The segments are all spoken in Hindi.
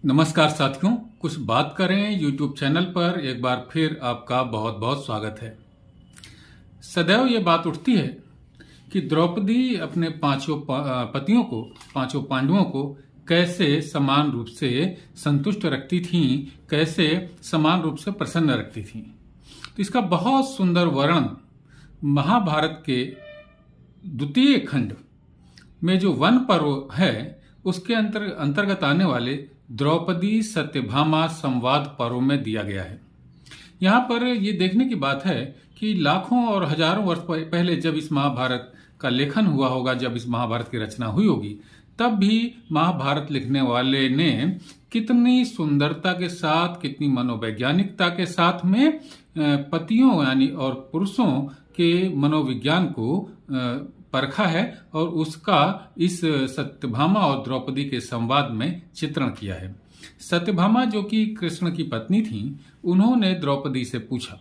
नमस्कार साथियों, कुछ बात करें यूट्यूब चैनल पर एक बार फिर आपका बहुत बहुत स्वागत है। सदैव ये बात उठती है कि द्रौपदी अपने पांचों पतियों को, पांचों पांडवों को कैसे समान रूप से संतुष्ट रखती थीं, कैसे समान रूप से प्रसन्न रखती थीं। तो इसका बहुत सुंदर वर्णन महाभारत के द्वितीय खंड में जो वन पर्व है उसके अंतर्गत आने वाले द्रौपदी सत्यभामा संवाद पर्व में दिया गया है। यहाँ पर ये देखने की बात है कि लाखों और हजारों वर्ष पहले जब इस महाभारत का लेखन हुआ होगा, जब इस महाभारत की रचना हुई होगी, तब भी महाभारत लिखने वाले ने कितनी सुंदरता के साथ, कितनी मनोवैज्ञानिकता के साथ में पतियों यानी और पुरुषों के मनोविज्ञान को परखा है और उसका इस सत्यभामा और द्रौपदी के संवाद में चित्रण किया है। सत्यभामा जो कि कृष्ण की पत्नी थी, उन्होंने द्रौपदी से पूछा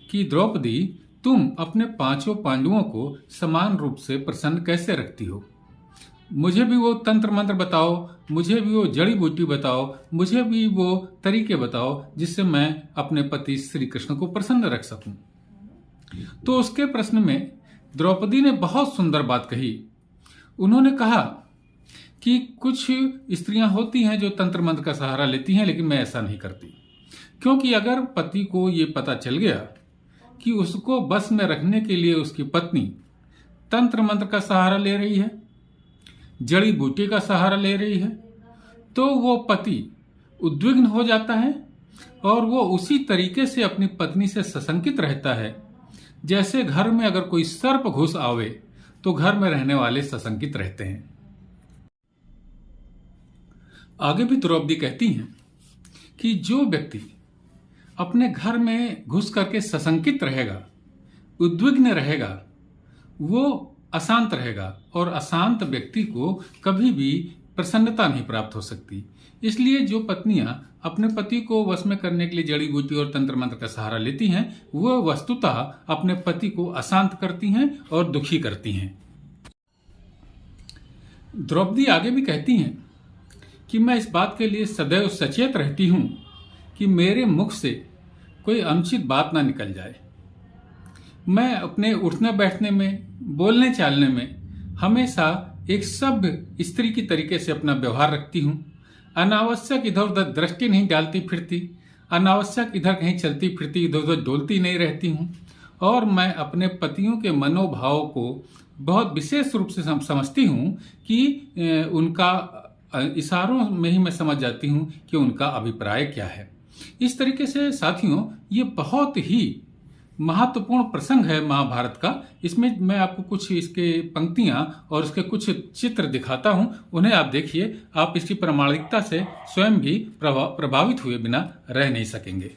कि द्रौपदी, तुम अपने पांचों पांडवों को समान रूप से प्रसन्न कैसे रखती हो? मुझे भी वो तंत्र मंत्र बताओ, मुझे भी वो जड़ी बूटी बताओ, मुझे भी वो तरीके बताओ जिससे मैं अपने पति श्री कृष्ण को प्रसन्न रख सकूं। तो उसके प्रश्न में द्रौपदी ने बहुत सुंदर बात कही। उन्होंने कहा कि कुछ स्त्रियां होती हैं जो तंत्र मंत्र का सहारा लेती हैं, लेकिन मैं ऐसा नहीं करती, क्योंकि अगर पति को ये पता चल गया कि उसको बस में रखने के लिए उसकी पत्नी तंत्र मंत्र का सहारा ले रही है, जड़ी बूटी का सहारा ले रही है, तो वो पति उद्विग्न हो जाता है और वो उसी तरीके से अपनी पत्नी से सशंकित रहता है जैसे घर में अगर कोई सर्प घुस आवे तो घर में रहने वाले सशंकित रहते हैं। आगे भी द्रौपदी कहती हैं कि जो व्यक्ति अपने घर में घुस करके सशंकित रहेगा, उद्विग्न रहेगा, वो अशांत रहेगा और अशांत व्यक्ति को कभी भी प्रसन्नता नहीं प्राप्त हो सकती। इसलिए जो पत्नियां अपने पति को वश में करने के लिए जड़ी बूटी और तंत्र मंत्र का सहारा लेती हैं, वो वस्तुतः अपने पति को अशांत करती हैं और दुखी करती हैं। द्रौपदी आगे भी कहती हैं कि मैं इस बात के लिए सदैव सचेत रहती हूं कि मेरे मुख से कोई अनुचित बात ना निकल जाए। मैं अपने उठने बैठने में, बोलने चालने में हमेशा एक सभ्य स्त्री की तरीके से अपना व्यवहार रखती हूं। अनावश्यक इधर उधर दृष्टि नहीं डालती फिरती, अनावश्यक इधर कहीं चलती फिरती, इधर उधर डोलती नहीं रहती हूं। और मैं अपने पतियों के मनोभाव को बहुत विशेष रूप से समझती हूं कि उनका इशारों में ही मैं समझ जाती हूं कि उनका अभिप्राय क्या है। इस तरीके से साथियों, ये बहुत ही महत्वपूर्ण प्रसंग है महाभारत का। इसमें मैं आपको कुछ इसके पंक्तियां और इसके कुछ चित्र दिखाता हूं, उन्हें आप देखिए। आप इसकी प्रामाणिकता से स्वयं भी प्रभावित हुए बिना रह नहीं सकेंगे।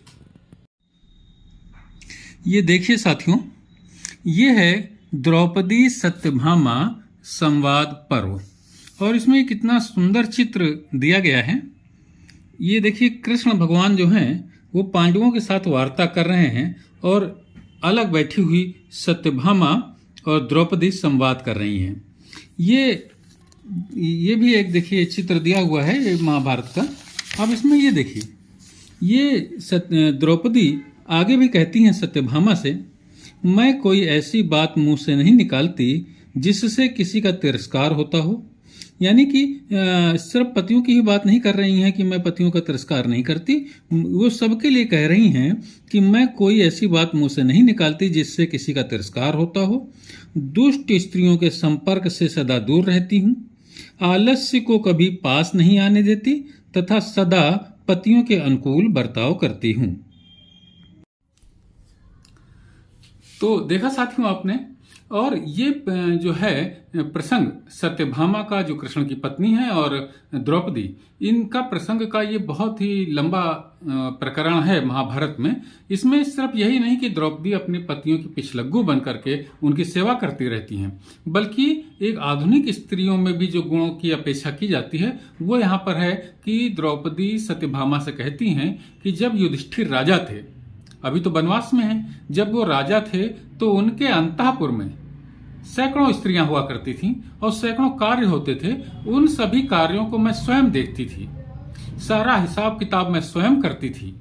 ये देखिए साथियों, ये है द्रौपदी सत्यभामा संवाद पर्व और इसमें कितना सुंदर चित्र दिया गया है। ये देखिए, कृष्ण भगवान जो हैं वो पांडवों के साथ वार्ता कर रहे हैं और अलग बैठी हुई सत्यभामा और द्रौपदी संवाद कर रही हैं। ये भी एक देखिए चित्र दिया हुआ है ये महाभारत का। अब इसमें ये देखिए, ये द्रौपदी आगे भी कहती हैं सत्यभामा से, मैं कोई ऐसी बात मुंह से नहीं निकालती जिससे किसी का तिरस्कार होता हो। यानी कि सिर्फ पतियों की ही बात नहीं कर रही हैं कि मैं पतियों का तिरस्कार नहीं करती, वो सबके लिए कह रही हैं कि मैं कोई ऐसी बात मुंह से नहीं निकालती जिससे किसी का तिरस्कार होता हो। दुष्ट स्त्रियों के संपर्क से सदा दूर रहती हूँ, आलस्य को कभी पास नहीं आने देती तथा सदा पतियों के अनुकूल बर्ताव करती हूँ। तो देखा साथियों आपने, और ये जो है प्रसंग सत्यभामा का, जो कृष्ण की पत्नी है, और द्रौपदी, इनका प्रसंग का ये बहुत ही लंबा प्रकरण है महाभारत में। इसमें सिर्फ यही नहीं कि द्रौपदी अपने पतियों की पिछलग्गू बन करके उनकी सेवा करती रहती हैं, बल्कि एक आधुनिक स्त्रियों में भी जो गुणों की अपेक्षा की जाती है वो यहाँ पर है कि द्रौपदी सत्यभामा से कहती हैं कि जब युधिष्ठिर राजा थे, अभी तो वनवास में हैं, जब वो राजा थे तो उनके अंतःपुर में सैकड़ों स्त्रियां हुआ करती थीं और सैकड़ों कार्य होते थे। उन सभी कार्यों को मैं स्वयं देखती थी। सारा हिसाब किताब मैं स्वयं करती थी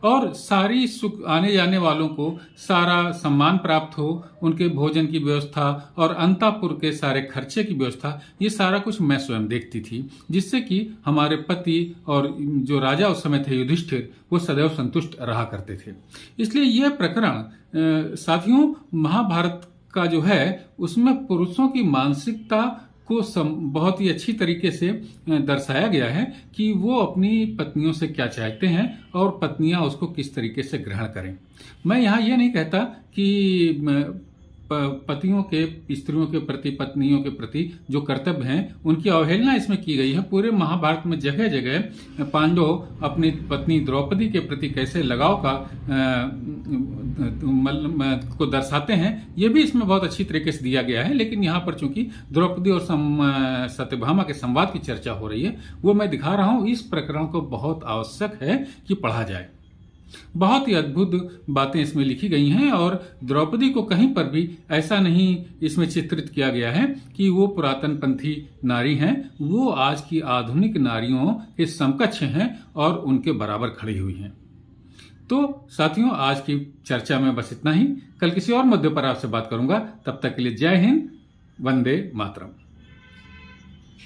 और सारी सुख आने जाने वालों को सारा सम्मान प्राप्त हो, उनके भोजन की व्यवस्था और अंतापुर के सारे खर्चे की व्यवस्था, ये सारा कुछ मैं स्वयं देखती थी, जिससे कि हमारे पति और जो राजा उस समय थे युधिष्ठिर, वो सदैव संतुष्ट रहा करते थे। इसलिए यह प्रकरण साथियों महाभारत का जो है उसमें पुरुषों की मानसिकता को बहुत ही अच्छी तरीके से दर्शाया गया है कि वो अपनी पत्नियों से क्या चाहते हैं और पत्नियां उसको किस तरीके से ग्रहण करें। मैं यहाँ ये नहीं कहता कि पतियों के स्त्रियों के प्रति, पत्नियों के प्रति जो कर्तव्य हैं उनकी अवहेलना इसमें की गई है। पूरे महाभारत में जगह जगह पांडव अपनी पत्नी द्रौपदी के प्रति कैसे लगाव का को दर्शाते हैं, ये भी इसमें बहुत अच्छी तरीके से दिया गया है। लेकिन यहाँ पर चूंकि द्रौपदी और सत्यभामा के संवाद की चर्चा हो रही है, वो मैं दिखा रहा हूँ। इस प्रकरण को बहुत आवश्यक है कि पढ़ा जाए। बहुत ही अद्भुत बातें इसमें लिखी गई हैं और द्रौपदी को कहीं पर भी ऐसा नहीं इसमें चित्रित किया गया है कि वो पुरातन पंथी नारी हैं। वो आज की आधुनिक नारियों के समकक्ष हैं और उनके बराबर खड़ी हुई हैं। तो साथियों, आज की चर्चा में बस इतना ही। कल किसी और मुद्दे पर आपसे बात करूंगा। तब तक के लिए जय हिंद, वंदे मातरम।